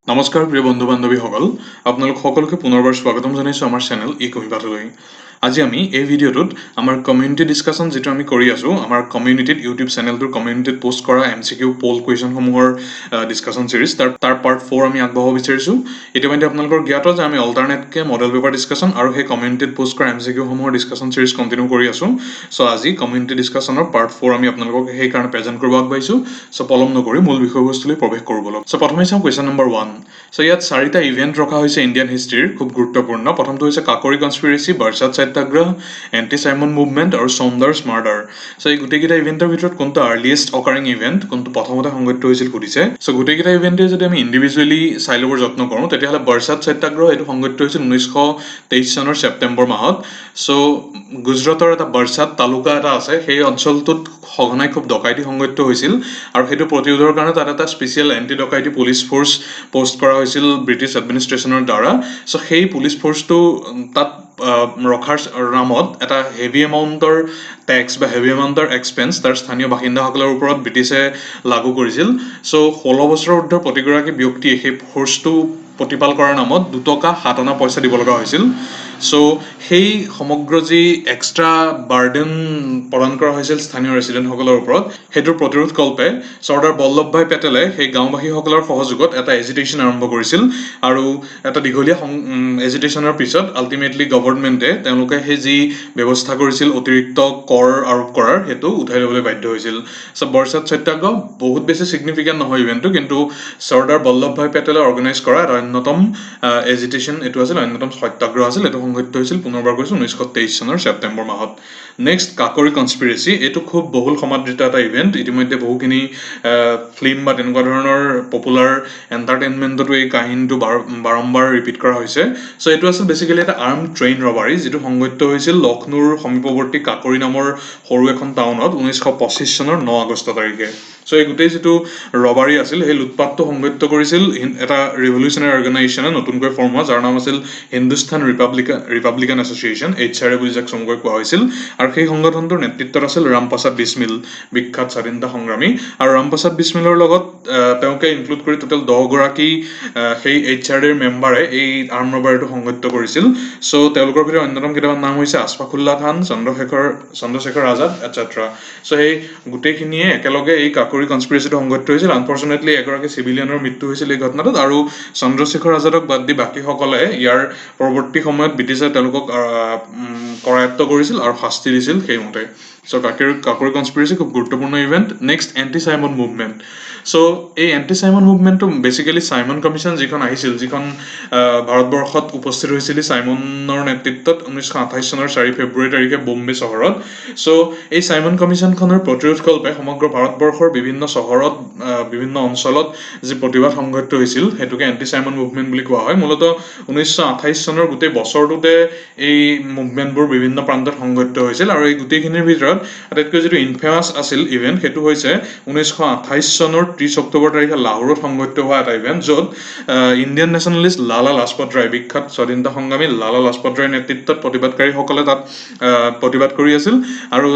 নমস্কাৰ প্ৰিয় বন্ধু বান্ধৱীসকল, আপোনালোক সকলোকে পুনৰবাৰ স্বাগতম জনাইছোঁ আমাৰ চেনেল ই কহিবাতলৈ। আজি আমি এই ভিডিঅ'টোত আমাৰ কমিউনিটি ডিছকাশ্যন যিটো আমি কৰি আছোঁ, আমাৰ কমিউনিটিত ইউটিউব চেনেলটোৰ কমিউনিটিত পোষ্ট কৰা MCQ পল কুৱেশ্যনসমূহৰ ডিছকাশ্যন চিৰিজ তাৰ পাৰ্ট 4 আমি আগবঢ়াব বিচাৰিছোঁ। ইতিমধ্যে আপোনালোকৰ জ্ঞাত যে আমি অল্টাৰনেটকৈ মডেল পেপাৰ ডিছকাশ্যন আৰু সেই কমিউনিটিত পোষ্ট কৰা MCQসমূহৰ ডিছকাশ্যন চিৰিজ কণ্টিনিউ কৰি আছোঁ। চ' আজি কমিউনিটি ডিছকাশ্যনৰ পাৰ্ট 4 আমি আপোনালোকক সেইকাৰণে প্ৰেজেণ্ট কৰিব আগবাঢ়িছোঁ। চ' পলম নকৰি মূল বিষয়বস্তুলৈ প্ৰৱেশ কৰোঁ বলক। চ' প্ৰথমে চাওঁ কুৱেশ্যন নম্বৰ 1। চ' ইয়াত 4টা ইভেণ্ট ৰখা হৈছে ইণ্ডিয়ান হিষ্ট্ৰীৰ, খুব গুৰুত্বপূৰ্ণ। প্ৰথমটো হৈছে কাকৰি কনস্পিৰেচি, বাৰ্চাদ সত্যাগ্ৰহ, এণ্টি চাইমন মুভমেণ্ট আৰু চৌণ্ডাৰ্ছ মাৰ্ডাৰ। চ' এই গোটেইকেইটা ইভেণ্টৰ ভিতৰত কোনটো আৰ্লিয়েষ্ট অকাৰিং ইভেণ্ট, কোনটো প্ৰথমতে সংঘটিত হৈছিল সুধিছে। চ' গোটেইকেইটা ইভেণ্টে যদি আমি ইণ্ডিভিজুৱেলি চাই ল'বৰ যত্ন কৰোঁ, তেতিয়াহ'লে বাৰ্চাদ সত্যাগ্ৰহ এইটো সংঘটিত হৈছিল 1923 চনৰ ছেপ্টেম্বৰ মাহত। চ' গুজৰাটৰ এটা বাৰ্চাদ তালুকা এটা আছে, সেই অঞ্চলটোত সঘনাই খুব ডকাইতি সংঘটিত হৈছিল আৰু সেইটো প্ৰতিৰোধৰ কাৰণে তাত এটা স্পেচিয়েল এণ্টি ডকাইতি পুলিচ ফ'ৰ্চ পোষ্ট কৰা হৈছিল ব্ৰিটিছ এডমিনিষ্ট্ৰেশ্যনৰ দ্বাৰা। চ' সেই পুলিচ ফ'ৰ্চটো তাত ৰখাৰ নামত এটা হেভি এমাউণ্টৰ টেক্স বা হেভি এমাউণ্টৰ এক্সপেঞ্চ তাৰ স্থানীয় বাসিন্দাসকলৰ ওপৰত ব্ৰিটিছে লাগু কৰিছিল। চ' 16 বছৰৰ ঊৰ্ধ্বৰ প্ৰতিগৰাকী ব্যক্তিয়ে সেই ফ'ৰ্চটো প্ৰতিপাল কৰাৰ নামত 2 টকা 7 অনা পইচা দিব লগা হৈছিল। চ' সেই সমগ্ৰ যি এক্সট্ৰা বাৰ্ডেন প্ৰদান কৰা হৈছিল স্থানীয় ৰেচিডেণ্টসকলৰ ওপৰত, সেইটোৰ প্ৰতিৰোধ কল্পে চৰ্দাৰ বল্লভ ভাই পেটেলে সেই গাঁওবাসীসকলৰ সহযোগত এটা এজিটেশ্যন আৰম্ভ কৰিছিল আৰু এটা দীঘলীয়া এজিটেশ্যনৰ পিছত আল্টিমেটলি গভৰ্ণমেণ্টে তেওঁলোকে সেই যি ব্যৱস্থা কৰিছিল অতিৰিক্ত কৰ আৰোপ কৰাৰ, সেইটো উঠাই ল'বলৈ বাধ্য হৈছিল। চ' বাৰ্চাদ সত্যাগ্ৰহ বহুত বেছি ছিগনিফিকেণ্ট নহয় ইভেণ্টটো, কিন্তু চৰ্দাৰ বল্লভ ভাই পেটেলে অৰ্গেনাইজ কৰা এটা অন্যতম এজিটেশ্যন এইটো আছিল, অন্যতম সত্যাগ্ৰহ আছিল। এইটো সংঘটিত হৈছিল পুনৰবাৰ কৈছোঁ 1923 চনৰ ছেপ্টেম্বৰ মাহত। নেক্সট কাকৰি কনস্পিৰেচি, এইটো খুব বহুল সমাদৃত এটা ইভেণ্ট। ইতিমধ্যে বহুখিনি ফিল্ম বা তেনেকুৱা ধৰণৰ পপুলাৰ এণ্টাৰটেইনমেণ্টতো এই কাহিনীটো বাৰম্বাৰ ৰিপিট কৰা হৈছে। চ' এইটো আছিল বেচিকেলি এটা আৰ্ম ট্ৰেইন ৰবাৰী, যিটো সংঘটিত হৈছিল লক্ষ্ণৌৰ সমীপৱৰ্তী কাকৰি নামৰ সৰু এখন টাউনত 1925 চনৰ 9 আগষ্ট তাৰিখে। চ' এই গোটেই যিটো ৰবাৰী আছিল, সেই লুটপাটটো সংঘটিত কৰিছিল এটা ৰিভলিউচনাৰী অৰ্গেনাইজেশ্যনে নতুনকৈ ফৰ্ম হোৱা, যাৰ নাম আছিল হিন্দুস্তান ৰিপাব্লিকান এছ'চিয়েশ্যন, HRA বুলি যাক চমুকৈ কোৱা হৈছিল। আৰু সেই সংগঠনটোৰ নেতৃত্বত আছিল ৰামপ্ৰসাদ বিছমিল, বিখ্যাত স্বাধীনতা সংগ্ৰামী। আৰু ৰামপ্ৰসাদ বিছমিলৰ লগত তেওঁকে ইনক্লুড কৰি টোটেল 10 গৰাকী সেই HRAৰ মেম্বাৰে এই আৰ্ম ৰবাৰীটো সংঘটিত কৰিছিল। চ' তেওঁলোকৰ ভিতৰত অন্যতম কেইটামান নাম হৈছে আছফাকুল্লা খান, চন্দ্ৰশেখৰ আজাদ এটচেট্ৰা। চ' সেই গোটেইখিনিয়ে একেলগে এই কাকৰি কনস্পিৰেচিটো সংঘটিত হৈছিল। আনফৰ্চুনেটলি এগৰাকী চিভিলিয়ানৰ মৃত্যু হৈছিল এই ঘটনাটোত, আৰু চন্দ্ৰশেখৰ আজাদক বাদ দি বাকীসকলে ইয়াৰ পৰৱৰ্তী সময়ত ব্ৰিটিছে তেওঁলোকক কৰায়ত্ব কৰিছিল আৰু শাস্তি দিছিল সেইমতে। চ' কাকৰি কনস্পিৰেচি খুব গুৰুত্বপূৰ্ণ event. Next anti Simon movement. So' এই এণ্টি চাইমন মুভমেণ্টটো বেচিকেলি চাইমন কমিশ্যন যিখন আহিছিল, যিখন ভাৰতবৰ্ষত উপস্থিত হৈছিল চাইমনৰ নেতৃত্বত 1928 চনৰ 4 ফেব্ৰুৱাৰী তাৰিখে বোম্বে চহৰত। চ' এই চাইমন কমিশ্যনখনৰ প্ৰতিৰোধ কল্পে সমগ্ৰ ভাৰতবৰ্ষৰ বিভিন্ন চহৰত, বিভিন্ন অঞ্চলত যি প্ৰতিবাদ সংঘটিত হৈছিল, সেইটোকে এণ্টি চাইমন মুভমেণ্ট বুলি কোৱা হয়। মূলতঃ 1928 চনৰ গোটেই বছৰটোতে এই মুভমেণ্টবোৰ বিভিন্ন প্ৰান্তত সংঘটিত হৈছিল, আৰু এই গোটেইখিনিৰ ভিতৰত আটাইতকৈ যিটো ইনফেমাছ আছিল ইভেণ্ট, সেইটো হৈছে 1928 চনৰ 30 অক্টোবৰ তাৰিখে লাহোৰত সংঘটিত হোৱা এটা ইভেণ্ট, য'ত ইণ্ডিয়ান নেশ্যনেলিষ্ট লালা লাজপত ৰায়, বিখ্যাত স্বাধীনতা সংগ্ৰামী লালা লাজপত ৰায়ৰ নেতৃত্বত প্ৰতিবাদকাৰীসকলে তাত প্ৰতিবাদ কৰি আছিল। আৰু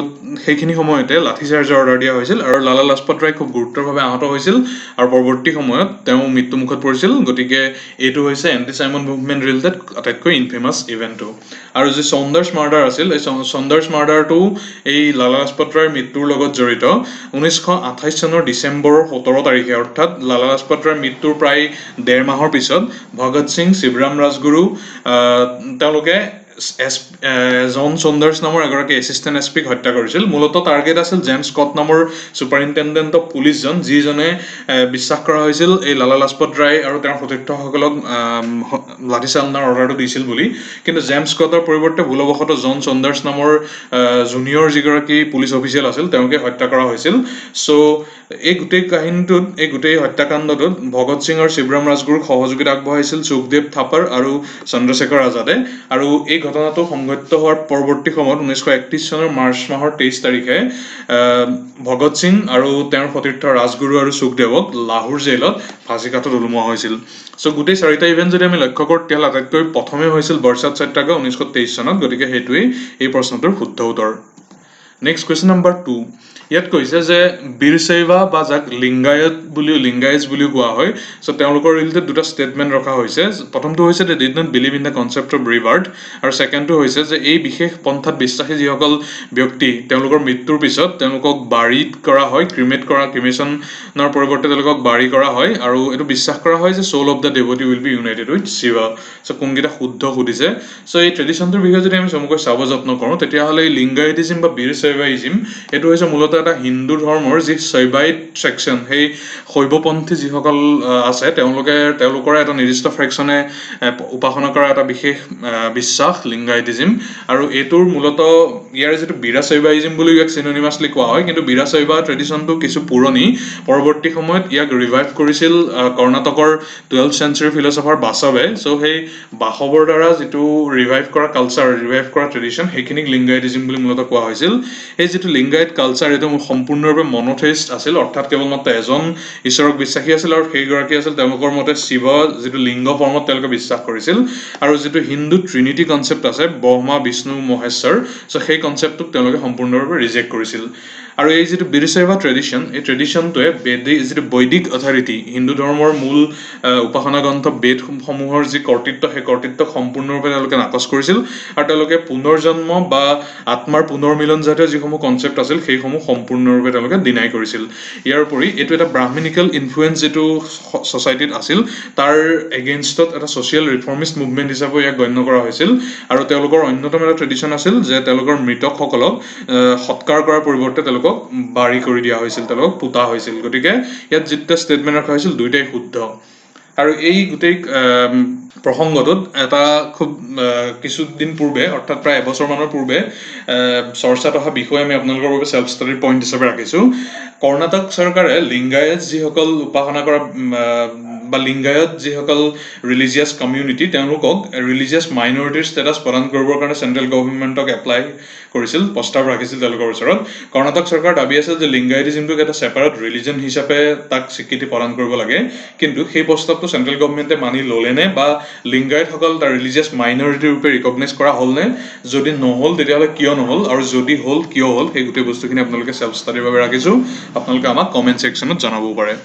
সেইখিনি সময়তে লাঠিচাৰ্জৰ অৰ্ডাৰ দিয়া হৈছিল, আৰু লালা লাজপত ৰায় খুব গুৰুতৰভাৱে আহত হৈছিল আৰু পৰৱৰ্তী সময়ত তেওঁ মৃত্যুমুখত পৰিছিল। গতিকে এইটো হৈছে এণ্টি চাইমন মুভমেণ্ট ৰিলেটেড আটাইতকৈ ইনফেমাছ ইভেণ্টটো। আৰু যি চৌণ্ডাৰ্ছ মাৰ্ডাৰ আছিল, এই চৌণ্ডাৰ্ছ মাৰ্ডাৰটো এই লালা লাজপত ৰায়ৰ মৃত্যুৰ লগত জড়িত। 1928 চনৰ ডিচেম্বৰৰ 17 তাৰিখে, অৰ্থাৎ লালা লাজপত ৰায়ৰ মৃত্যুৰ প্ৰায় 1.5 মাহৰ পিছত ভগত সিং, শিৱৰাম ৰাজগুৰু তেওঁলোকে জন চৌণ্ডাৰ্ছ নামৰ এগৰাকী এছিষ্টেণ্ট এছপিক হত্যা কৰিছিল। মূলতঃ টাৰ্গেট আছিল জেমছ স্কট নামৰ ছুপাৰিণ্টেণ্ডেণ্ট অফ পুলিচজন, যিজনে বিশ্বাস কৰা হৈছিল এই লালা লাজপত ৰায় আৰু তেওঁৰ সতীৰ্থসকলক লাঠিচালনাৰ অৰ্ডাৰটো দিছিল বুলি। কিন্তু জেমছ স্কটৰ পৰিৱৰ্তে ভুলবশতঃ জন চৌণ্ডাৰ্ছ নামৰ জুনিয়ৰ যিগৰাকী পুলিচ অফিচিয়েল আছিল, তেওঁকে হত্যা কৰা হৈছিল। চ' এই গোটেই কাহিনীটোত, এই গোটেই হত্যাকাণ্ডটোত ভগত সিং আৰু শিৱৰাম ৰাজগুৰুক সহযোগিতা আগবঢ়াইছিল সুখদেৱ থাপাৰ আৰু চন্দ্ৰশেখৰ আজাদে। আৰু এই ঘটনাটো সংঘটিত হোৱাৰ পৰৱৰ্তী সময়ত 1931 চনৰ মাৰ্চ মাহৰ 23 তাৰিখে ভগত সিং আৰু তেওঁৰ সতীৰ্থ ৰাজগুৰু আৰু সুখদেৱক লাহোৰ জেইলত ফাঁচী কাঠত ওলোমোৱা হৈছিল। চ' গোটেই 4টা ইভেণ্ট যদি আমি লক্ষ্য কৰোঁ, তেতিয়াহ'লে আটাইতকৈ প্ৰথমে হৈছিল বাৰ্চাদ সত্যাগ্ৰহ 1923 চনত। গতিকে সেইটোৱেই এই প্ৰশ্নটোৰ শুদ্ধ উত্তৰ। নেক্সট কুৱেশ্যন নম্বৰ 2 ইয়াত কৈছে যে বীৰশৈৱা বা যাক লিংগায়ত বুলিও কোৱা হয় চ' তেওঁলোকৰ ৰিলেটেড দুটা ষ্টেটমেণ্ট ৰখা হৈছে প্ৰথমটো হৈছে they did not believe in the concept of rebirth আৰু ছেকেণ্ডটো হৈছে যে এই বিশেষ পন্থাত বিশ্বাসী যিসকল ব্যক্তি তেওঁলোকৰ মৃত্যুৰ পিছত তেওঁলোকক বাৰীত কৰা হয় ক্ৰিমেশ্যনৰ পৰিৱৰ্তে তেওঁলোকক বাৰী কৰা হয় আৰু এইটো বিশ্বাস কৰা হয় যে soul of the deity will be united with Shiva so' কোনকেইটা শুদ্ধ সুধিছে চ' এই ট্ৰেডিশ্যনটোৰ বিষয়ে যদি আমি চমুকৈ চাব যত্ন কৰোঁ তেতিয়াহ'লে এই লিংগায়তিজিম বা বীৰশৈৱাইজিম এইটো হৈছে মূলতঃ এটা হিন্দু ধৰ্মৰ যি শৈৱাইট ছেকশ্যন সেই শৈৱপন্থী যিসকল আছে তেওঁলোকৰ এটা নিৰ্দিষ্ট ফ্ৰেকশ্যনে উপাসনা কৰা এটা বিশেষ বিশ্বাস লিংগায়তিজিম আৰু এইটোৰ মূলতঃ ইয়াৰ যিটো বীৰশৈৱাইজিম বুলি ইয়াক চিনোনিমাছলি কোৱা হয় কিন্তু বীৰশৈৱা ট্ৰেডিশ্যনটো কিছু পুৰণি পৰৱৰ্তী সময়ত ইয়াক ৰিভাইভ কৰিছিল কৰ্ণাটকৰ 12th century ফিলচফাৰ বাসৱে চ' সেই বাসৱৰ দ্বাৰা যিটো ৰিভাইভ কৰা কালচাৰ ৰিভাইভ কৰা ট্ৰেডিশ্যন সেইখিনিক লিংগায়তিজিম বুলি মূলতঃ কোৱা হৈছিল এই যিটো লিংগায়ত কালচাৰ এইটো সম্পূৰ্ণৰূপে মনোথেইষ্ট আছিল অৰ্থাৎ কেৱল মাত্ৰ এজন ঈশ্বৰক বিশ্বাসী আছিল আৰু সেইগৰাকী আছিল তেওঁলোকৰ মতে শিৱ যিটো লিংগ ফৰ্মত তেওঁলোকে বিশ্বাস কৰিছিল আৰু যিটো হিন্দু ট্ৰিনিটি কনচেপ্ট আছে ব্ৰহ্মা বিষ্ণু মহেশ্বৰ চ' সেই কনচেপ্টটোক তেওঁলোকে সম্পূৰ্ণৰূপে ৰিজেক্ট কৰিছিল আৰু এই যিটো বীৰশৈৱা ট্ৰেডিশ্যন এই ট্ৰেডিশ্যনটোৱে যিটো বৈদিক অথৰিটি হিন্দু ধৰ্মৰ মূল উপাসনা গ্ৰন্থ বেদসমূহৰ যি কৰ্তৃত্ব সেই কৰ্তৃত্বক সম্পূৰ্ণৰূপে তেওঁলোকে নাকচ কৰিছিল আৰু তেওঁলোকে পুনৰ্জন্ম বা আত্মাৰ পুনৰ্মিলন জাতীয় যিসমূহ কনচেপ্ট আছিল সেইসমূহ সম্পূৰ্ণৰূপে তেওঁলোকে ডিনাই কৰিছিল ইয়াৰ উপৰি এইটো এটা ব্ৰাহ্মণিকেল ইনফ্লুৱেঞ্চ যিটো ছ'চাইটিত আছিল তাৰ এগেইনষ্টত এটা ছ'চিয়েল ৰিফৰ্মিষ্ট মুভমেণ্ট হিচাপে ইয়াক গণ্য কৰা হৈছিল আৰু তেওঁলোকৰ অন্যতম এটা ট্ৰেডিশ্যন আছিল যে তেওঁলোকৰ মৃতকসকলক সৎকাৰ কৰাৰ পৰিৱৰ্তে তেওঁলোকক বাৰী কৰি দিয়া হৈছিল তেওঁলোকক পোতা হৈছিল গতিকে ইয়াত যিটো ষ্টেটমেণ্ট ৰখা হৈছিল দুয়োটাই শুদ্ধ আৰু এই গোটেই প্ৰসংগটোত এটা খুব কিছুদিন পূৰ্বে অৰ্থাৎ প্ৰায় এবছৰমানৰ পূৰ্বে চৰ্চাত অহা বিষয় আমি আপোনালোকৰ বাবে চেল্ফ ষ্টাডিৰ পইণ্ট হিচাপে ৰাখিছোঁ কৰ্ণাটক চৰকাৰে লিংগায়ত যিসকল উপাসনা কৰা বা লিংগায়ত যিসকল ৰিলিজিয়াছ কমিউনিটি তেওঁলোকক ৰিলিজিয়াছ মাইনৰিটিৰ ষ্টেটাছ প্ৰদান কৰিবৰ কাৰণে চেণ্ট্ৰেল গভৰ্ণমেণ্টক এপ্লাই কৰিছিল প্ৰস্তাৱ ৰাখিছিল তেওঁলোকৰ ওচৰত কৰ্ণাটক চৰকাৰ দাবী আছিল যে লিংগায়তিজিমটোক এটা ছেপাৰেট ৰিলিজন হিচাপে তাক স্বীকৃতি প্ৰদান কৰিব লাগে কিন্তু সেই প্ৰস্তাৱটো চেণ্ট্ৰেল গভৰ্ণমেণ্টে মানি ল'লেনে বা লিংগায়তসকল তাৰ ৰিলিজিয়াছ মাইনৰিটি ৰূপে ৰিকগনাইজ কৰা হ'লনে যদি নহ'ল তেতিয়াহ'লে কিয় নহ'ল আৰু যদি হ'ল কিয় হ'ল সেই গোটেই বস্তুখিনি আপোনালোকে চেল্ফ ষ্টাডিৰ বাবে ৰাখিছোঁ আপোনালোকে আমাক কমেণ্ট ছেকশ্যনত জনাবও পাৰে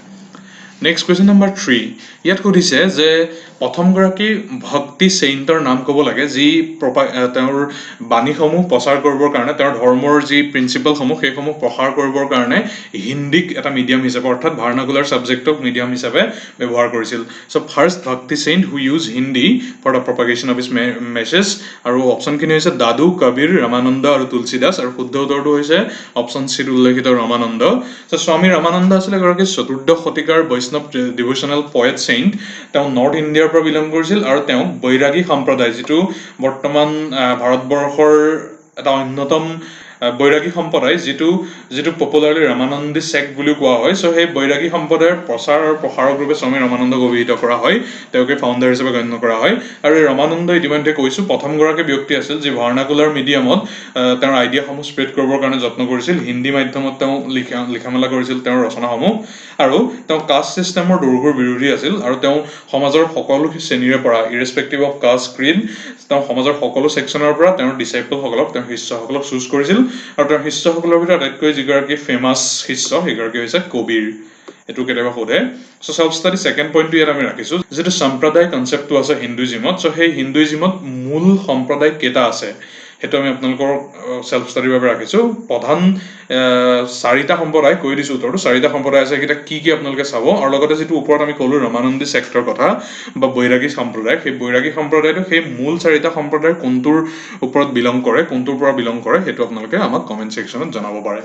নেক্সট কুৱেশ্যন নম্বৰ 3 ইয়াত সুধিছে যে প্ৰথমগৰাকী ভক্তি চেইণ্টৰ নাম ক'ব লাগে যি তেওঁৰ বাণীসমূহ প্ৰচাৰ কৰিবৰ কাৰণে তেওঁৰ ধৰ্মৰ যি প্ৰিন্সিপালসমূহ সেইসমূহ প্ৰসাৰ কৰিবৰ কাৰণে হিন্দীক এটা মিডিয়াম হিচাপে অৰ্থাৎ ভাৰ্নাকুলাৰ ছাবজেক্টক মিডিয়াম হিচাপে ব্যৱহাৰ কৰিছিল so' first bhakti saint who use Hindi for the propagation of his message আৰু অপশ্যনখিনি হৈছে দাদু কবিৰ ৰামানন্দ আৰু তুলসীদাস আৰু শুদ্ধ উত্তৰটো হৈছে অপশ্যন চিত উল্লেখিত ৰামানন্দ চ' স্বামী ৰামানন্দ আছিলে এগৰাকী চতুৰ্দশ শতিকাৰ বৈষ্ণৱ ডিভোচনেল পয়েট চেইণ্ট তেওঁ নৰ্থ ইণ্ডিয়াৰ পৰা বিলং কৰিছিল আৰু তেওঁক বৈৰাগী সম্প্ৰদায় যিটো বৰ্তমান ভাৰতবৰ্ষৰ এটা অন্যতম বৈৰাগী সম্প্ৰদায় যিটো পপুলাৰলি ৰামানন্দী চেক্ট বুলিও কোৱা হয় চ' সেই বৈৰাগী সম্প্ৰদায়ৰ প্ৰচাৰ আৰু প্ৰসাৰক ৰূপে স্বামী ৰামানন্দক অভিহিত কৰা হয় তেওঁকে ফাউণ্ডাৰ হিচাপে গণ্য কৰা হয় আৰু এই ৰামানন্দ ইতিমধ্যে কৈছোঁ প্ৰথমগৰাকী ব্যক্তি আছিল যি ভাৰ্নাকুলাৰ মিডিয়ামত তেওঁৰ আইডিয়াসমূহ স্প্ৰেড কৰিবৰ কাৰণে যত্ন কৰিছিল হিন্দী মাধ্যমত তেওঁ লিখা মেলা কৰিছিল তেওঁৰ ৰচনাসমূহ আৰু তেওঁ কাষ্ট ছিষ্টেমৰ দুৰ্ঘৰ বিৰোধী আছিল আৰু তেওঁ সমাজৰ সকলো শ্ৰেণীৰে পৰা ইৰেছপেক্টিভ অফ কাষ্ট ক্ৰীড তেওঁ সমাজৰ সকলো ছেকশ্যনৰ পৰা তেওঁৰ ডিচাইপলসকলক তেওঁৰ শিষ্যসকলক চুজ কৰিছিল আৰু তেওঁৰ শিষ্যসকলৰ ভিতৰত আটাইতকৈ যিগৰাকী ফেমাছ শিষ্য সেইগৰাকী হৈছে কবিৰ এইটো কেতিয়াবা সোধে চ' চেল্ফ ষ্টাডি ছেকেণ্ড পইণ্টটো ইয়াত আমি ৰাখিছোঁ যিটো সম্প্ৰদায় কনচেপ্টটো আছে হিন্দুইজিমত চ' সেই হিন্দুইজিমত মূল সম্প্ৰদায় কেইটা আছে সেইটো আমি আপোনালোকৰ চেল্ফ ষ্টাডিৰ বাবে ৰাখিছোঁ প্ৰধান চাৰিটা সম্প্ৰদায় কৈ দিছোঁ উত্তৰটো চাৰিটা সম্প্ৰদায় আছে সেইকেইটা কি আপোনালোকে চাব আৰু লগতে যিটো ওপৰত আমি ক'লোঁ ৰামানন্দী চেক্টৰ কথা বা বৈৰাগী সম্প্ৰদায় সেই বৈৰাগী সম্প্ৰদায়টো সেই মূল চাৰিটা সম্প্ৰদায়ৰ কোনটোৰ ওপৰত বিলং কৰে কোনটোৰ পৰা বিলং কৰে সেইটো আপোনালোকে আমাক কমেণ্ট ছেকশ্যনত জনাব পাৰে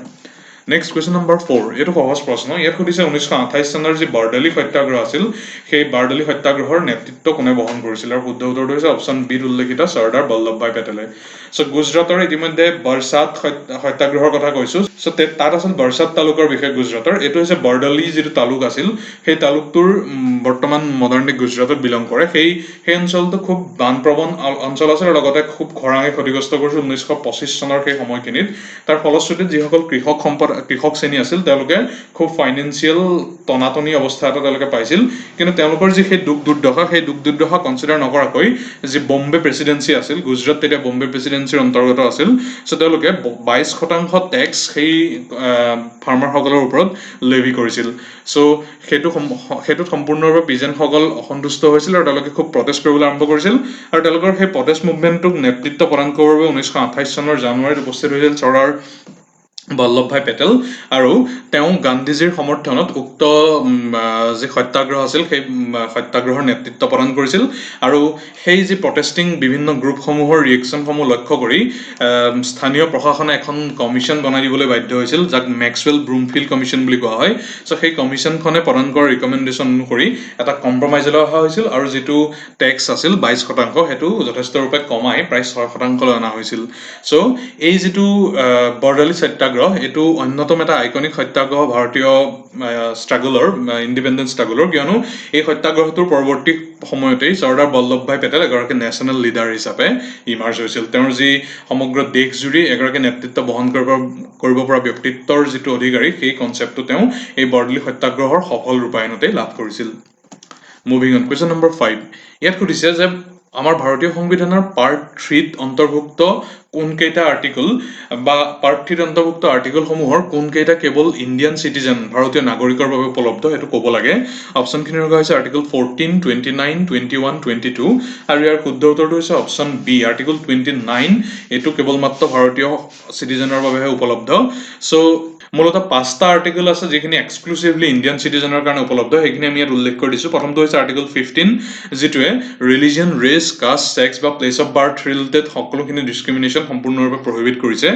নেক্সট কুৱেশ্যন নম্বৰ 4 এইটো সহজ প্ৰশ্ন ইয়াত সুধিছে 1928 চনৰ যি বাৰডালি সত্যাগ্ৰহ আছিল সেই বাৰডালি সত্যাগ্ৰহৰ নেতৃত্ব কোনে বহন কৰিছিল আৰু শুদ্ধ উত্তৰটো হৈছে অপশ্যন বিত উল্লেখিত চৰ্দাৰ বল্লভভাই পেটেলে চ' গুজৰাটৰ ইতিমধ্যে বৰসাত সত্যাগ্ৰহৰ কথা কৈছোঁ চ' তাত আছিল বৰসাত তালুকৰ বিষয়ে গুজৰাটৰ এইটো হৈছে বাৰডালি যিটো তালুক আছিল সেই তালুকটোৰ বৰ্তমান মডাৰ্ণ ডে গুজৰাটত বিলং কৰে সেই অঞ্চলটো খুব বানপ্ৰৱণ অঞ্চল আছিল আৰু লগতে খুব খৰাঙে ক্ষতিগ্ৰস্ত কৰিছিল 1925 চনৰ সেই সময়খিনিত তাৰ ফলশ্ৰুতিত যিসকল কৃষক কৃষক শ্ৰেণী আছিল তেওঁলোকে খুব ফাইনেন্সিয়েল টনাটনি অৱস্থা এটা তেওঁলোকে পাইছিল কিন্তু তেওঁলোকৰ যি সেই দুখ দুৰ্দশা কনচিডাৰ নকৰাকৈ যি বম্বে প্ৰেচিডেন্সি আছিল গুজৰাট তেতিয়া বম্বে প্ৰেচিডেন্সিৰ অন্তৰ্গত আছিল সো তেওঁলোকে 22% টেক্স সেই ফাৰ্মাৰসকলৰ ওপৰত লেভি কৰিছিল সো সেইটোত সম্পূৰ্ণৰূপে পিজেনসকল অসন্তুষ্ট হৈছিল আৰু তেওঁলোকে খুব প্ৰটেষ্ট কৰিবলৈ আৰম্ভ কৰিছিল আৰু তেওঁলোকৰ সেই প্ৰটেষ্ট মুভমেণ্টটোক নেতৃত্ব প্ৰদান কৰাৰ বাবে 1928 চনৰ জানুৱাৰীত উপস্থিত হৈছিল চৰ্দাৰ বল্লভভাই পেটেল আৰু তেওঁ গান্ধীজীৰ সমৰ্থনত উক্ত যি সত্যাগ্ৰহ আছিল সেই সত্যাগ্ৰহৰ নেতৃত্ব প্ৰদান কৰিছিল আৰু সেই যি প্ৰটেষ্টিং বিভিন্ন গ্ৰুপসমূহৰ ৰিয়েকশ্যনসমূহ লক্ষ্য কৰি স্থানীয় প্ৰশাসনে এখন কমিশ্যন বনাই দিবলৈ বাধ্য হৈছিল যাক মেক্সৱেল ব্ৰুমফিল্ড কমিশ্যন বুলি কোৱা হয় সো সেই কমিশ্যনখনে প্ৰদান কৰা ৰিকমেণ্ডেশ্যন অনুসৰি এটা কম্প্ৰমাইজলৈ অহা হৈছিল আৰু যিটো টেক্স আছিল 22% সেইটো যথেষ্ট ৰূপে কমাই প্ৰায় 6% অনা হৈছিল সো এই যিটো বৰডালি সত্যাগ্ৰহ এইটো অন্যতম এটা আইকনিক সত্যাগ্ৰহ ভাৰতীয় ষ্ট্ৰাগলৰ ইণ্ডিপেণ্ডেন্স ষ্ট্ৰাগলৰ কিয়নো এই সত্যাগ্ৰহটোৰ পৰৱৰ্তী সময়তেই চৰ্দাৰ বল্লভভাই পেটেল এগৰাকী নেশ্যনেল লিডাৰ হিচাপে ইমাৰ্জ হৈছিল তেওঁৰ যি সমগ্ৰ দেশজুৰি এগৰাকী নেতৃত্ব বহন কৰিব পৰা ব্যক্তিত্বৰ যিটো অধিকাৰী সেই কনচেপ্টটো তেওঁ এই বৰডালি সত্যাগ্ৰহৰ সফল ৰূপায়ণতেই লাভ কৰিছিল মুভিং অন কুৱেশ্যন নম্বৰ 5 ইয়াত সুধিছে যে আমাৰ ভাৰতীয় সংবিধানৰ পাৰ্ট 3ত অন্তৰ্ভুক্ত কোনকেইটা আৰ্টিকল বা পাৰ্ট 3ত অন্তৰ্ভুক্ত আৰ্টিকলসমূহৰ কোনকেইটা কেৱল ইণ্ডিয়ান সিটিজেন ভাৰতীয় নাগৰিকৰ বাবে উপলব্ধ সেইটো ক'ব লাগে অপচনখিনি ৰখা হৈছে আৰ্টিকল 14 29 21 22 আৰু ইয়াৰ শুদ্ধ উত্তৰটো হৈছে অপচন বি আৰ্টিকল 29 এইটো কেৱল মাত্ৰ ভাৰতীয় সিটিজেনৰ বাবেহে উপলব্ধ সো মূলতঃ 5টা আৰ্টিকল আছে যিখিনি এক্সক্লুসিভলি ইণ্ডিয়ান সিটিজেনৰ কাৰণে উপলব্ধ সেইখিনি আমি ইয়াত উল্লেখ কৰি দিছো প্ৰথমটো হৈছে আৰ্টিকল 15 যিটোৱে ৰিলিজিয়ন ৰেছ কাষ্ট সেক্স বা প্লেস অফ বাৰ্থ ৰিলেটেড সকলোখিনি ডিসক্ৰিমিনেশন সম্পূৰ্ণৰূপে প্ৰহিবিট কৰিছে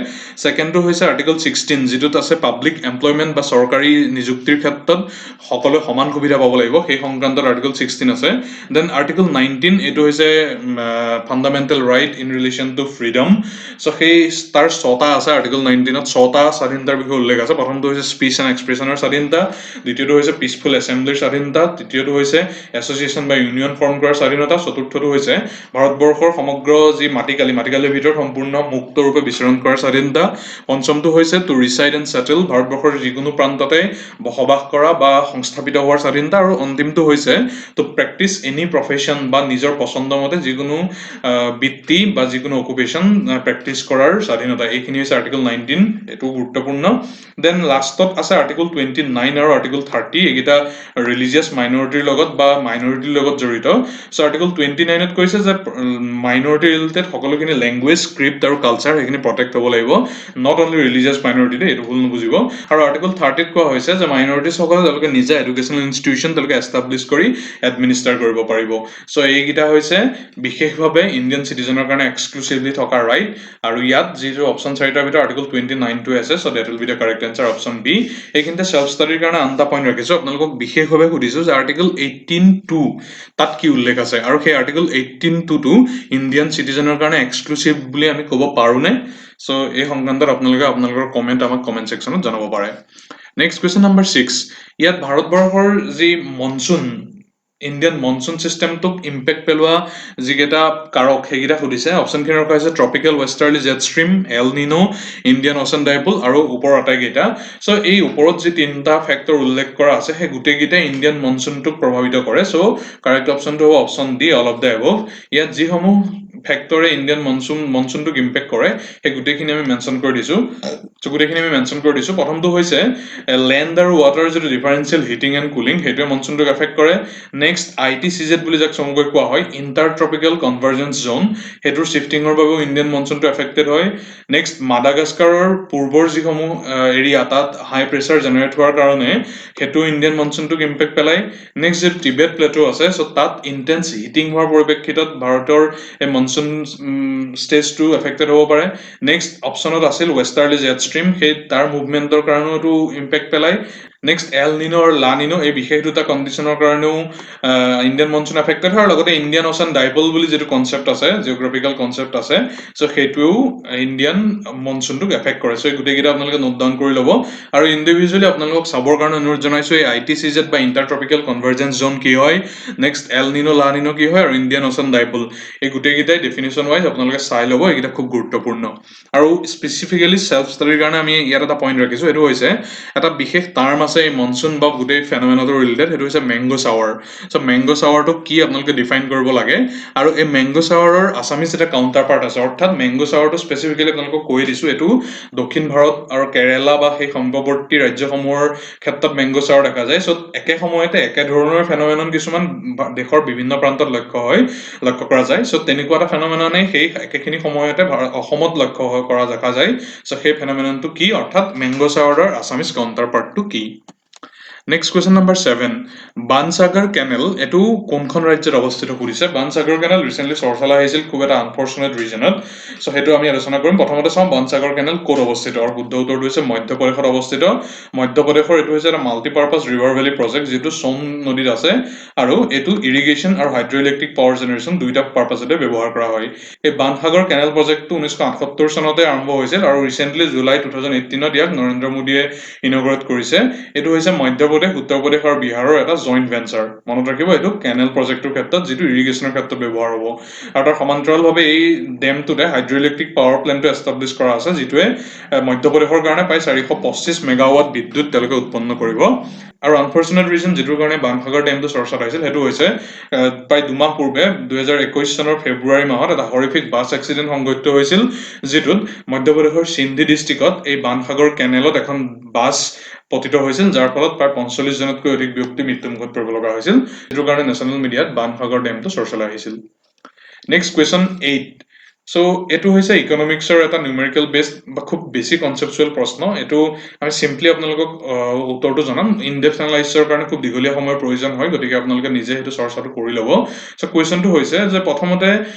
সেকেন্ডটো হৈছে আৰ্টিকল 16 যিটোত আছে পাব্লিক এমপ্লয়মেন্ট বা চৰকাৰী নিযুক্তিৰ ক্ষেত্ৰত সকলো সমান সুবিধা পাব লাগিব সেই সংক্ৰান্তত আৰ্টিকল 16 আছে দেন আৰ্টিকল 19 এটো হৈছে fundamental right in relation to freedom so সেই তাৰ 6টা আছে আৰ্টিকল 19ত 6টা স্বাধীনতাৰ বিষয়ে উল্লেখ আছে প্ৰথমটো হৈছে স্পীচ এণ্ড এক্সপ্ৰেছনৰ স্বাধীনতা দ্বিতীয়টো হৈছে পিসফুল এছেম্বলিৰ স্বাধীনতা তৃতীয়টো হৈছে এছ'চিয়েশ্যন বা ইউনিয়ন ফৰ্ম কৰাৰ স্বাধীনতা চতুৰ্থটো হৈছে ভাৰতবৰ্ষৰ সমগ্ৰ যি মাটিকালিৰ ভিতৰত সম্পূৰ্ণ মুক্তৰূপে বিচৰণ কৰাৰ স্বাধীনতা পঞ্চমটো হৈছে টু ৰিচাইড এণ্ড সেটেল ভাৰতবৰ্ষৰ যিকোনো প্ৰান্ততে বসবাস কৰা বা সংস্থাপিত হোৱাৰ স্বাধীনতা আৰু অন্তিমটো হৈছে টু প্ৰেক্টিচ এনি প্ৰফেশ্যন বা নিজৰ পছন্দ মতে যিকোনো বৃত্তি বা যিকোনো অকুপেশ্যন প্ৰেক্টিচ কৰাৰ স্বাধীনতা এইখিনি হৈছে আৰ্টিকল 19 এটো গুৰুত্বপূৰ্ণ দেন লাষ্টত আছে আৰ্টিকল 29 আৰু আৰ্টিকল 30 এইকেইটা ৰিলিজিয়াছ মাইনৰিটিৰ লগত বা মাইনৰিটিৰ লগত জড়িত সো আৰ্টিকল 29ত কৈছে যে মাইনৰিটি ৰিলেটেড সকলোখিনি ল্যাঙ্গুৱেজ স্ক্ৰিপ্ট আৰু কালচাৰ সেইখিনি প্ৰটেক্ট হ'ব লাগিব নট অনলি ৰিলিজিয়াছ মাইনৰিটি এইটো ভুল নুবুজিব আৰু আৰ্টিকল 30ত কোৱা হৈছে যে মাইনৰিটিছ সকলে তেওঁলোকে নিজে এডুকেশ্যনেল ইনষ্টিটিউচন তেওঁলোকে এষ্টাব্লিছ কৰি এডমিনিষ্টাৰ কৰিব পাৰিব সো এইকেইটা হৈছে বিশেষভাৱে ইণ্ডিয়ান সিটিজেনৰ কাৰণে এক্সক্লুসিভলি থকা ৰাইট আৰু ইয়াত যিটো অপচন 4টাৰ ভিতৰত আৰ্টিকল 29 টো আছে so that will be the correct answer option B এইখিনিতে সেলফ ষ্টাডিৰ কাৰণে আনটা পইণ্ট ৰাখিছো আপোনালোকক বিশেষভাৱে সুধিছো যে আৰ্টিকল 18 তাত কি উল্লেখ আছে আৰু সেই আৰ্টিকল 18 টো ইণ্ডিয়ান সিটিজেনৰ কাৰণে এক্সক্লুসিভ বুলি আমি ক'ব পাৰোনে সো এই সংক্ৰান্তত আপোনালোকৰ কমেন্ট আমাক কমেন্ট সেকশনত জনাব পাৰে নেক্সট কুৱেশ্যন নম্বৰ 6 ইয়াত ভাৰতবৰ্ষৰ যি মনসুন ইণ্ডিয়ান মনসুন সিস্টেমটোক ইম্পেক্ট পেলোৱা যিকেইটা কাৰক সেইকেইটা সুধিছে অপচনখিনি ৰখা হৈছে ট্ৰপিকেল ৱেষ্টাৰ্লি জেট ষ্ট্ৰীম এল নিনো ইণ্ডিয়ান অ'চেন ডাইপোল আৰু ওপৰৰ আটাইকেইটা সো এই ওপৰত যি তিনিটা ফেক্টৰ উল্লেখ কৰা আছে সেই গোটেইকেইটা ইণ্ডিয়ান মনসুনটোক প্ৰভাৱিত কৰে সো কাৰেক্ট অপচনটো হ'ব option D all of the above ইয়াত যিসমূহ ফেক্টৰে ইণ্ডিয়ান মনসুনটোক ইম্পেক্ট কৰে সেই গোটেইখিনি আমি মেনশ্যন কৰি দিছো সো গোটেইখিনি আমি মেনশ্যন কৰি দিছো প্ৰথমটো হৈছে লেণ্ড আৰু ৱাটাৰ যিটো ডিফাৰেন্সিয়েল হিটিং এণ্ড কুলিং সেইটোৱে মনসুনটোক এফেক্ট কৰে নেক্সট ITCZ বুলি যাক চমুকৈ কোৱা হয় ইণ্টাৰ ট্ৰপিকেল কনভাৰ্জেন্স জোন হেতুৰ শিফটিঙৰ বাবেও ইণ্ডিয়ান মনসুনটো এফেক্টেড হয় নেক্সট মাডাগাস্কাৰৰ পূৰ্বৰ যিসমূহ এৰিয়া তাত হাই প্ৰেছাৰ জেনেৰেট হোৱাৰ কাৰণে হেতু ইণ্ডিয়ান মনসুনটোক ইম্পেক্ট পেলায় নেক্সট যে টিবেট প্লেটো আছে সো তাত ইন্টেন্স হিটিং হোৱাৰ পৰিপ্ৰেক্ষিতত ভাৰতৰ এই মনসুন ষ্টেজটো এফেক্টেড হ'ব পাৰে নেক্সট অপচনত আছিল ৱেষ্টাৰ্লি জেট ষ্ট্ৰীম সেই তাৰ মুভমেন্টৰ কাৰণেও ইম্পেক্ট পেলায় নেক্সট এল নিনো আৰু লা নিনো এই বিশেষ দুটা কণ্ডিশ্যনৰ কাৰণেও ইণ্ডিয়ান মনচুন এফেক্টেড হয়, আৰু লগতে ইণ্ডিয়ান অ'চান ডাইপল বুলি যিটো কনচেপ্ট আছে, জিঅ'গ্ৰাফিকেল কনচেপ্ট আছে, চ' সেইটোৱেও ইণ্ডিয়ান মনচুনটোক এফেক্ট কৰে। চ' এই গোটেইকেইটা আপোনালোকে নোট ডাউন কৰি ল'ব, আৰু ইণ্ডিভিজুৱেলি আপোনালোকক চাবৰ কাৰণে অনুৰোধ জনাইছোঁ এই ITCZ বা ইণ্টাৰট্ৰপিকেল কনভাৰ্জেঞ্চ জোন কি হয়, নেক্সট এল নিনো লা নিনো কি হয়, আৰু ইণ্ডিয়ান অ'চান ডাইপল, এই গোটেইকেইটাই ডেফিনেশ্যন ৱাইজ আপোনালোকে চাই ল'ব, এইকেইটা খুব গুৰুত্বপূৰ্ণ। আৰু স্পেচিফিকেলি চেল্ফ ষ্টাডিৰ কাৰণে আমি ইয়াত এটা পইণ্ট ৰাখিছোঁ, সেইটো হৈছে এটা বিশেষ টাৰ্ম আছে এই মনচুন বা গোটেই ফেনমেনাটো ৰিলেটেড, সেইটো হৈছে মেংগো চাৱাৰ। চ' মেংগো চাৱাৰটো কি আপোনালোকে ডিফাইন কৰিব লাগে, আৰু এই মেংগো চাৱাৰৰ আছামিজ এটা কাউণ্টাৰ পাৰ্ট আছে, অৰ্থাৎ মেংগো চাৱাৰটো স্পেচিফিকেলি আপোনালোকক কৈ দিছোঁ, এইটো দক্ষিণ ভাৰত আৰু কেৰেলা বা সেই সম্পৱৰ্তী ৰাজ্যসমূহৰ ক্ষেত্ৰত মেংগো চাৱাৰ দেখা যায়। চ' একে সময়তে একেধৰণৰ ফেনমেনন কিছুমান দেশৰ বিভিন্ন প্ৰান্তত লক্ষ্য কৰা যায়। চ' তেনেকুৱা এটা ফেনমেননে সেই একেখিনি সময়তে অসমত লক্ষ্য কৰা দেখা যায়। চ' সেই ফেনমেননটো কি, অৰ্থাৎ মেংগো চাৱাৰৰ আছামিজ কাউণ্টাৰ পাৰ্টটো কি। Next question number 7, Bansagar canal এইটো কোনখন ৰাজ্যত অৱস্থিত সুধিছে। বানসাগৰ কেনেল ৰিচেণ্টলি চৰ্চালৈ আহিছিল খুব এটা আনফৰ্চুনেট ৰিজনত, চ' সেইটো আমি আলোচনা কৰিম। প্ৰথমতে চাওঁ বানসাগৰ কেনেল ক'ত অৱস্থিত, আৰু শুদ্ধ উত্তৰটো হৈছে মধ্যপ্ৰদেশত অৱস্থিত। মধ্যপ্ৰদেশৰ এইটো হৈছে এটা মাল্টিপাৰ্পাছ ৰিভাৰ ভেলী প্ৰজেক্ট, যিটো সোন নদীত আছে, আৰু এইটো ইৰিগেশ্যন আৰু হাইড্ৰ ইলেক্ট্ৰিক পাৱাৰ জেনেৰেশ্যন দুইটা পাৰ্পাছতে ব্যৱহাৰ কৰা হয়। এই বানসাগৰ কেনেল প্ৰজেক্টটো 1978 চনতে আৰম্ভ হৈছিল, আৰু ৰিচেণ্টলি জুলাই 2018 ইয়াক নৰেন্দ্ৰ মোদীয়ে ইনগ্ৰেট কৰিছে। এইটো হৈছে মধ্যপ্ৰদেশ, উত্তৰ প্ৰদেশ আৰু বিহাৰৰ এটা জইণ্ট ভেঞ্চাৰ। মনত ৰাখিব, এইটো কেনেল প্ৰজেক্টৰ ক্ষেত্ৰত, যিটো ইৰিগেশ্যনৰ ক্ষেত্ৰত ব্যৱহাৰ হ'ব। আৰু তাৰ সমান্তৰালভাৱে এই ডেমটোতে হাইড্ৰ ইলেক্ট্ৰিক পাৱাৰ প্লেণ্টটো এষ্টাব্লিছ কৰা আছে, যিটোৱে মধ্যপ্ৰদেশৰ কাৰণে প্ৰায় 425 মেগাৱাট বিদ্যুৎ তেওঁলোকে উৎপন্ন কৰিব। আৰু আনফৰ্চুনেট ৰিজন যিটোৰ কাৰণে বানসাগৰ ডেমটো চৰ্চাত আহিছিল, সেইটো হৈছে প্ৰায় 2 মাহ পূৰ্বে 2021 চনৰ ফেব্ৰুৱাৰী মাহত এটা হৰিফিক বাছ এক্সিডেণ্ট সংঘটিত হৈছিল, যিটোত মধ্যপ্ৰদেশৰ সিন্ধি ডিষ্ট্ৰিক্টত এই বানসাগৰ কেনেলত এখন বাছ পতিত হৈছিল, যাৰ ফলত প্ৰায় 45 জনতকৈ অধিক ব্যক্তি মৃত্যুমুখত পৰিব লগা হৈছিল, যিটোৰ কাৰণে নেশ্যনেল মিডিয়াত বানসাগৰ ডেমটো চৰ্চালৈ আহিছিল। নেক্সট কুৱেশ্যন 8, চ' এইটো হৈছে ইকনমিক্সৰ এটা নিউমেৰিকেল বেছড বা খুব বেছি কনচেপচুৱেল প্ৰশ্ন। এইটো আমি চিম্পলি আপোনালোকক উত্তৰটো জনাম, ইনডেপথ এনালাইচিছৰ কাৰণে খুব দীঘলীয়া সময়ৰ প্ৰয়োজন হয়, গতিকে আপোনালোকে নিজে সেইটো চৰ্চাটো কৰি ল'ব। চ' কুৱেশ্যনটো হৈছে যে প্ৰথমতে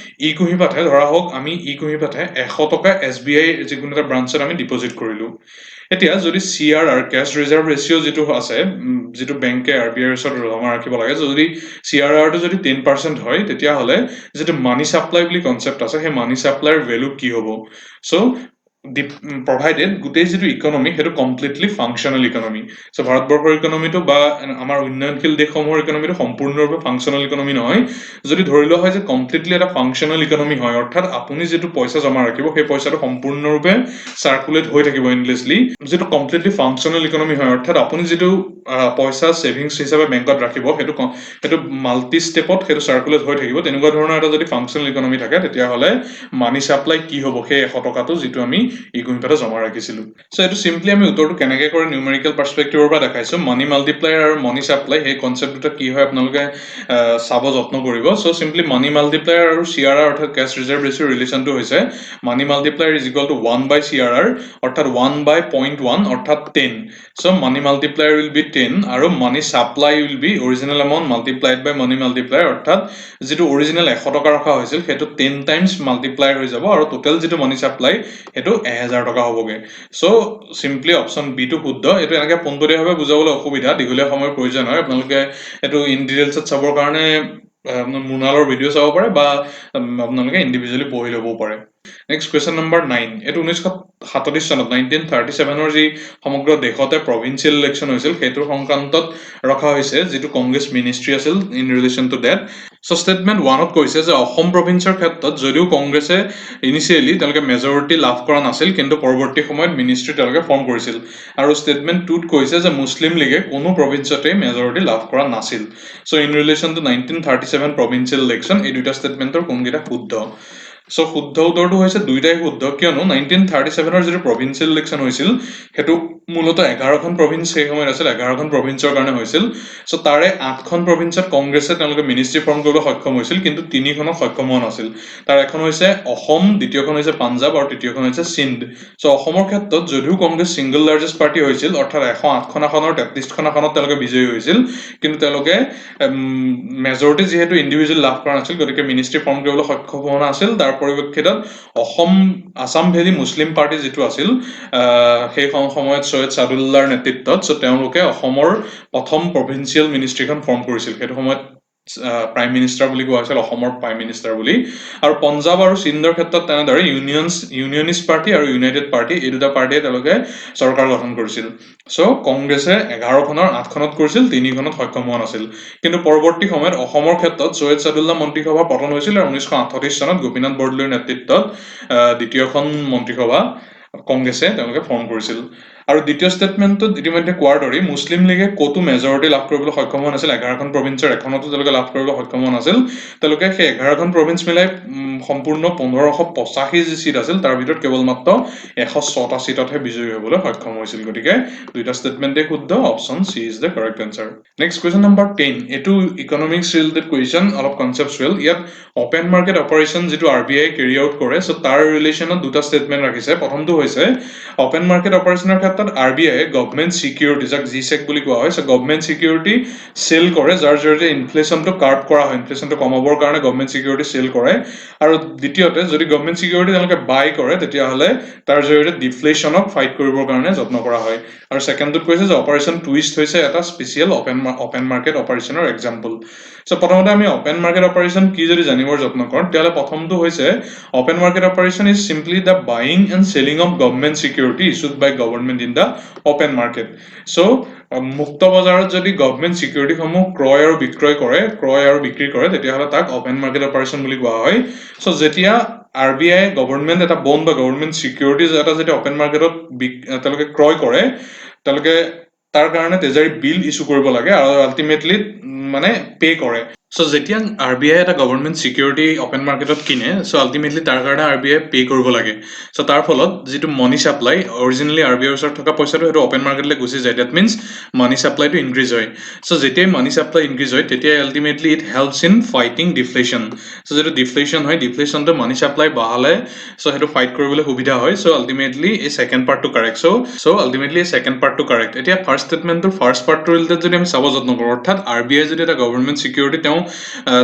ই কুঁহিপাতে, ধৰা হওক আমি ই কুঁহিপাতে 100 টকা SBI যিকোনো এটা ব্ৰাঞ্চত আমি ডিপজিট কৰিলোঁ। এতিয়া যদি CRR কেছ ৰিজাৰ্ভ ৰেচিঅ' যিটো আছে, যিটো বেংকে RBIৰ ওচৰত জমা ৰাখিব লাগে, যদি CRRটো যদি 10% হয়, তেতিয়াহ'লে যিটো মানি চাপ্লাই বুলি কনচেপ্ট আছে, সেই মানি চাপ্লাইৰ ভেলু কি হ'ব। চ' প্ৰভাইডেড গোটেই যিটো ইকনমি সেইটো কমপ্লিটলি ফাংচনেল ইকনমি। চ' ভাৰতবৰ্ষৰ ইকনমিটো বা আমাৰ উন্নয়নশীল দেশসমূহৰ ইকনমিটো সম্পূৰ্ণৰূপে ফাংচনেল ইকনমি নহয়। যদি ধৰি লোৱা হয় যে কমপ্লিটলি এটা ফাংচনেল ইকনমি হয়, অৰ্থাৎ আপুনি যিটো পইচা জমা ৰাখিব, সেই পইচাটো সম্পূৰ্ণৰূপে চাৰ্কুলেট হৈ থাকিব এণ্ডলেছলি। যিটো কমপ্লিটলি ফাংচনেল ইকনমি হয়, অৰ্থাৎ আপুনি যিটো পইচা ছেভিংছ হিচাপে বেংকত ৰাখিব, সেইটো মাল্টি ষ্টেপত সেইটো চাৰ্কুলেট হৈ থাকিব। তেনেকুৱা ধৰণৰ এটা যদি ফাংচনেল ইকনমি থাকে, তেতিয়াহ'লে মানি চাপ্লাই কি হ'ব, সেই 100 টকাটো যিটো আমি ই কুঁহিপাতে জমা ৰাখিছিলোঁ। চ' এইটো চিম্পলি আমি উত্তৰটো কেনেকৈ কৰে নিউমেৰিকেল পাৰ্চপেক্টিভৰ পৰা দেখাইছোঁ। মানি মাল্টিপ্লায়াৰ আৰু মানি চাপ্লাই সেই কনচেপ্ট দুটা কি হয় আপোনালোকে চাব যত্ন কৰিব। চ' চিম্পলি মানি মাল্টিপ্লায়াৰ আৰু CRR অৰ্থাৎ কেছ ৰিজাৰ্ভ ৰেচিঅ'ৰ ৰিলেশ্যনটো হৈছে money multiplier is equal to 1/CRR, অৰ্থাৎ 1/0.1 অৰ্থাৎ 10. So' money multiplier will be 10 আৰু money supply will be original amount multiplied by money multiplier, অৰ্থাৎ যিটো অৰিজিনেল 100 টকা ৰখা হৈছিল সেইটো 10 টাইমছ মাল্টিপ্লাই হৈ যাব, আৰু টোটেল যিটো মানি চাপ্লাই সেইটো 1000 টকা হ'বগে। চ' চিম্পলি অপশ্যন বিটো শুদ্ধ। এইটো এনেকৈ পোনপটীয়াভাৱে বুজাবলৈ অসুবিধা, দীঘলীয়া সময়ৰ প্ৰয়োজন হয়। আপোনালোকে এইটো ইন ডিটেইলছত চাবৰ কাৰণে মুনালৰ ভিডিঅ' চাব পাৰে, বা আপোনালোকে ইণ্ডিভিজুৱেলি পঢ়ি ল'বও পাৰে। নেক্সট কুৱেশ্যন নম্বৰ 9, এইটো 1937 চনত 1937 যি সমগ্ৰ দেশতে প্ৰভিন্সিয়েল ইলেকশ্যন হৈছিল, সেইটোৰ সংক্ৰান্তত ৰখা হৈছে, যিটো কংগ্ৰেছ মিনিষ্ট্ৰী আছিল in relation to date. So' statement 1ত কৈছে যে অসম প্ৰভিন্সৰ ক্ষেত্ৰত যদিও কংগ্ৰেছে ইনিচিয়েলি তেওঁলোকে মেজৰিটি লাভ কৰা নাছিল, কিন্তু পৰৱৰ্তী সময়ত মিনিষ্ট্ৰী তেওঁলোকে ফৰ্ম কৰিছিল। আৰু ষ্টেটমেণ্ট 2ত কৈছে যে মুছলিম লীগে কোনো প্ৰভিন্সতেই মেজৰিটি লাভ কৰা নাছিল। So' in relation to 1937 provincial election, এই দুটা ষ্টেটমেণ্টৰ কোনকেইটা শুদ্ধ। চ' শুদ্ধ উত্তৰটো হৈছে দুইটাই শুদ্ধ, কিয়নো 1937 যিটো প্ৰভিন্সিয়েল ইলেকশ্যন হৈছিল, সেইটো মূলতঃ 11খন প্ৰভিন্স সেই সময়ত আছিল, 11খন প্ৰভিন্সৰ কাৰণে হৈছিল। চ' তাৰে 8খন প্ৰভিন্সত কংগ্ৰেছে তেওঁলোকে মিনিষ্ট্ৰী ফৰ্ম কৰিবলৈ সক্ষম হৈছিল, কিন্তু 3খনত সক্ষম হোৱা নাছিল। তাৰ এখন হৈছে অসম, দ্বিতীয়খন হৈছে পাঞ্জাৱ, আৰু তৃতীয়খন হৈছে সিন্ধ। চ' অসমৰ ক্ষেত্ৰত যদিও কংগ্ৰেছ ছিংগল লাৰ্জেষ্ট পাৰ্টি হৈছিল, অৰ্থাৎ 108খন আসনৰ 33খন আসনত তেওঁলোকে বিজয়ী হৈছিল, কিন্তু তেওঁলোকে মেজৰিটি যিহেতু ইণ্ডিভিজুৱেল লাভ কৰা নাছিল, গতিকে মিনিষ্ট্ৰী ফৰ্ম কৰিবলৈ সক্ষম হোৱা নাছিল। তাৰ পৰিপ্ৰেক্ষিতত আছাম ভেলী মুছলিম পাৰ্টি যিটো আছিল সেই সময়ত সৈয়দ সাদুল্লাহৰ নেতৃত্বত সো তেওঁলোকে অসমৰ প্ৰথম প্ৰভিন্সিয়েল মিনিষ্ট্ৰীখন ফৰ্ম কৰিছিল সেইটো সময়ত প্ৰাইম মিনিষ্টাৰ বুলি কোৱা হৈছিল অসমৰ প্ৰাইম মিনিষ্টাৰ বুলি আৰু পঞ্জাব আৰু সিন্ধৰ ক্ষেত্ৰত তেনেদৰে ইউনিয়নিষ্ট পাৰ্টি আৰু ইউনাইটেড পাৰ্টি এই দুটা পাৰ্টিয়ে তেওঁলোকে চৰকাৰ গঠন কৰিছিল সো কংগ্ৰেছে 11খনৰ 8খনত কৰিছিল 3খনত সক্ষম হোৱা নাছিল কিন্তু পৰৱৰ্তী সময়ত অসমৰ ক্ষেত্ৰত সৈয়দ সাদুল্লাহ মন্ত্ৰীসভা পতন হৈছিল আৰু 1938 চনত গোপীনাথ বৰদলৈৰ নেতৃত্বত দ্বিতীয়খন মন্ত্ৰীসভা কংগ্ৰেছে তেওঁলোকে ফৰ্ম কৰিছিল আৰু দ্বিতীয় ষ্টেটমেণ্টত ইতিমধ্যে কোৱাৰ দৰে মুছলিম লীগে ক'তো মেজৰিটি লাভ কৰিবলৈ সক্ষম হোৱা নাছিল 11খন প্ৰভিন্সৰ এখনতো তেওঁলোকে লাভ কৰিবলৈ সক্ষম হোৱা নাছিল তেওঁলোকে সেই 11খন প্ৰভিন্স মিলাই সম্পূৰ্ণ 1585 যি সিট আছিল তাৰ ভিতৰত কেৱল মাত্ৰ 106টা সিটতহে বিজয়ী হ'বলৈ সক্ষম হৈছিল গতিকে দুইটা ষ্টেটমেণ্টে শুদ্ধ option C is the correct answer next question number 10 এটো ইকনমিক্স ৰিলেটেড কোৱেশ্চন অলপ কনসেপচুৱেল ইয়াত ওপেন মাৰ্কেট অপাৰেশন যেটো আৰবিআই কেৰি আউট কৰে সো তাৰ ৰিলেচনত দুটা ষ্টেটমেন্ট ৰাখিছে প্ৰথমটো হৈছে ওপেন মাৰ্কেট অপাৰেশনৰ ক্ষেত্ৰত আৰবিআই গভৰ্নমেন্ট সিকিউৰিটি যাক জিসেক বুলি কোৱা হয় সো গভৰ্নমেন্ট সিকিউৰিটি সেল কৰে যাৰ জৰিয়তে ইনফ্লেশনটো কাৰ্ব কৰা হয় ইনফ্লেশনটো কমাবৰ কাৰণে গভৰ্নমেন্ট সিকিউৰিটি সেল কৰে আৰু দ্বিতীয়তে যদি গভৰ্নমেন্ট সিকিউৰিটি তেওঁলোকে বাই কৰে তেতিয়া হলে তাৰ জৰিয়তে ডিফ্লেশনক ফাইট কৰিবৰ কাৰণে যত্ন কৰা হয় আৰু সেকেন্ডত কৈছে যে অপাৰেশন টুইষ্ট হৈছে এটা স্পেশাল ওপেন মাৰ্কেট অপাৰেশনৰ এক্সাম্পল সো প্ৰথমতে আমি ওপেন মাৰ্কেট অপাৰেশন কি যদি জানিবৰ যত্ন কৰোঁ তেতিয়াহলে প্ৰথমটো হৈছে open market operation is simply the buying and selling of government security issued by government in the open market so মুক্ত বজাৰত যদি গভৰ্নমেন্ট সিকিউৰিটি সমূহ ক্ৰয় আৰু বিক্ৰী কৰে তেতিয়াহলে তাক ওপেন মাৰ্কেট অপাৰেশন বুলি কোৱা হয় সো যেতিয়া আৰবিআই গভৰ্নমেন্ট এটা বন্ড বা গভৰ্নমেন্ট সিকিউৰিটিজ এটা যেতিয়া ওপেন মাৰ্কেটত তেওঁলোকে ক্ৰয় কৰে তেওঁলোকে তাৰ কাৰণে তেজাৰি বিল ইস্যু কৰিব লাগে আৰু আলটিমেটলি মানে পে কৰে সো যেতিয়া আৰবিআই এটা গভৰ্নমেন্ট সিকিউৰিটি ওপেন মাৰ্কেটত কিনে সো আলটিমেটলি তাৰ কাৰণে আৰবিআই পে কৰিব লাগে সো তাৰ ফলত যেটো মানি সাপ্লাই অৰিজিনালি আৰবিআইৰ ওচৰত থকা পইচাটো হেটো ওপেন মাৰ্কেটলৈ গুচি যায় দ্যাট মিন্স মানি সাপ্লাইটো ইনক্ৰিজ হয় সো যেতিয়া মানি সাপ্লাই ইনক্ৰিজ হয় তেতিয়া ultimately it helps in fighting deflation so যেটো ডিফ্লেশন হয় ডিফ্লেশনটো মানি সাপ্লাই বঢ়ালে সো হেটো ফাইট কৰিবলৈ সুবিধা হয় সো আলটিমেটলি এই সেকেন্ড পাৰ্টটো কাৰেক্ট সো আলটিমেটলি এই সেকেন্ড পাৰ্টটো কাৰেক্ট এতিয়া ফাৰ্স্ট ষ্টেটমেন্টৰ ফাৰ্স্ট পাৰ্টটো ৰিলেটেড যদি আমি চাব যত্ন কৰোঁ অৰ্থাৎ আৰবিআই যদি এটা গভৰ্নমেন্ট সিকিউৰিটি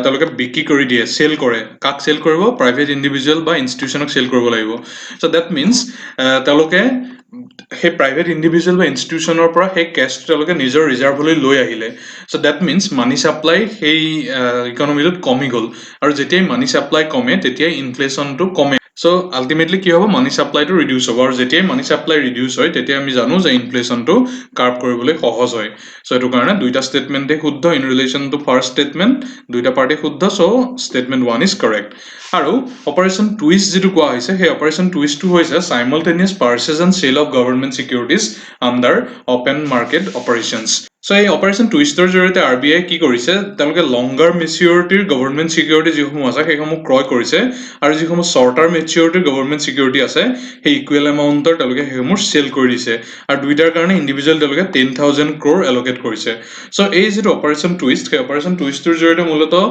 তেওঁলোকে বিক্ৰী কৰি দিয়ে সেল কৰে কাক সেল কৰিব প্ৰাইভেট ইন্ডিভিজুৱেল বা ইনষ্টিটিউচনক সেল কৰিব লাগিব সো দ্যাট মিন্স তেওঁলোকে সেই প্ৰাইভেট ইন্ডিভিজুৱেল বা ইনষ্টিটিউচনৰ পৰা সেই কেছটো তেওঁলোকে নিজৰ ৰিজাৰ্ভলৈ লৈ আহিলে so that means money supply সেই ইকনমিটোত কমি গ'ল আৰু যেতিয়াই মানি সাপ্লাই কমে তেতিয়াই ইনফ্লেশনটো কমে সো আলটিমেটলি কি হ'ব মানি সাপ্লাইটো ৰিডিউস হ'ব আৰু যেতিয়াই মানি সাপ্লাই ৰিডিউস হয় তেতিয়া আমি জানো যে ইনফ্লেশনটো কাৰ্ব কৰিবলৈ সহজ হয় সো এটো কাৰণে দুইটা ষ্টেটমেন্টে শুদ্ধ in relation to first statement দুইটা পাৰ্টি শুদ্ধ সো ষ্টেটমেন্ট 1 ইজ কাৰেক্ট আৰু অপাৰেশন টুইষ্ট যেটো কোৱা হৈছে সেই অপাৰেশন টুইষ্টটো হৈছে simultaneous purchase and sale of government securities under open market operations so এই অপাৰেশন টুইষ্টৰ জৰিয়তে আৰবিআই কি কৰিছে তেওঁলোকে লংগাৰ মেচিউৰিটিৰ গভৰ্নমেন্ট সিকিউৰিটি যিসমূহ আছে সেইসমূহ ক্ৰয় কৰিছে আৰু যিসমূহ শৰ্টাৰ মেচিউৰিটিৰ গভৰ্নমেন্ট সিকিউৰিটি আছে সেই ইকুৱেল এমাউন্টৰ তেওঁলোকে সেইসমূহ সেল কৰি দিছে আৰু দুইটাৰ কাৰণে ইন্ডিভিজুৱেল তেওঁলোকে 10,000 crore এলোকেট কৰিছে সো এই যেটো অপাৰেশন টুইষ্ট সেই অপাৰেশন টুইষ্টৰ জৰিয়তে মূলতঃ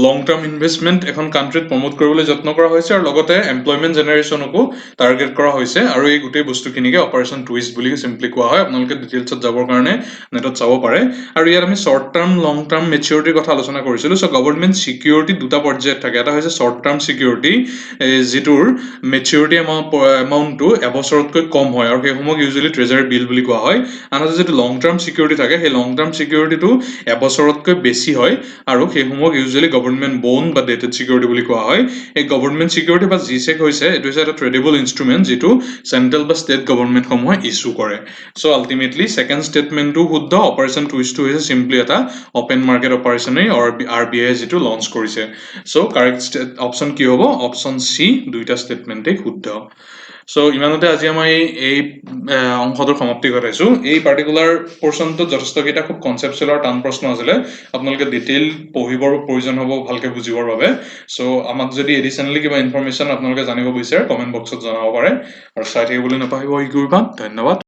লং টাৰ্ম ইনভেষ্টমেন্ট এখন কান্ট্ৰিত প্ৰমোট কৰিবলৈ যত্ন কৰা হৈছে আৰু লগতে এমপ্লয়মেন্ট জেনাৰেশনকো টাৰ্গেট কৰা হৈছে আৰু এই গোটেই বস্তুখিনিকে অপাৰেশন টুইষ্ট বুলি সিম্পলি কোৱা হয় আপোনালোকে ডিটেইলছত যাবৰ কাৰণে নেটত চাব পাৰে আৰু ইয়াত আমি শৰ্ট টাৰ্ম লং টাৰ্ম মেচিউৰিটিৰ কথা আলোচনা কৰিছিলো সো গভৰ্নমেন্ট সিকিউৰিটি দুটা পৰ্যায়ত থাকে এটা হৈছে শৰ্ট টাৰ্ম সিকিউৰিটি যেটোৰ মেচিউৰিটি এমাউন্টটো এবছৰতকৈ কম হয় আৰু সেইসমূহক ইউজুৱেলি ট্ৰেজাৰী বিল বুলি কোৱা হয় আনহাতে যেটো লং টাৰ্ম সিকিউৰিটি থাকে সেই লং টাৰ্ম সিকিউৰিটিটো এবছৰতকৈ বেছি হয় আৰু সেইসমূহক ইউজুৱেলি গভৰ্নমেন্ট বন্ড বা ডেটেড সিকিউৰিটি বুলি কোৱা হয় এই গভৰ্নমেন্ট সিকিউৰিটি বা জিসেক হৈছে এটো হৈছে এটা ট্ৰেডেবল ইনস্ট্ৰুমেন্ট যেটো সেন্ট্ৰেল বা ষ্টেট গভৰ্নমেন্ট সমূহে ইস্যু কৰে সো আলটিমেটলি সেকেন্ড ষ্টেটমেন্টটো শুদ্ধ অপাৰেশন টুইষ্টটো হৈছে সিম্পলি এটা ওপেন মাৰ্কেট অপাৰেশনে আৰবিআই যেটো লঞ্চ কৰিছে সো কাৰেক্ট অপচন কি হ'ব অপচন সি দুইটা ষ্টেটমেন্টে শুদ্ধ সো ইমানতে আজি আমি এই অংশটোৰ সমাপ্তি ঘটাইছো এই পাৰ্টিকুলাৰ পোৰশনটো যথেষ্টকেইটা খুব কনসেপচুৱেল আৰু টান প্ৰশ্ন আছিলে আপোনালোকে ডিটেইল পঢ়িবৰ প্ৰয়োজন হ'ব ভালকে বুজিবৰ বাবে সো আমাক যদি এডিশনালি কিবা ইনফৰমেশন আপোনালোকে জানিব বিচাৰে কমেন্ট বক্সত জনাব পাৰে আৰু চাই থাকিবলৈ নাপাহৰিব ধন্যবাদ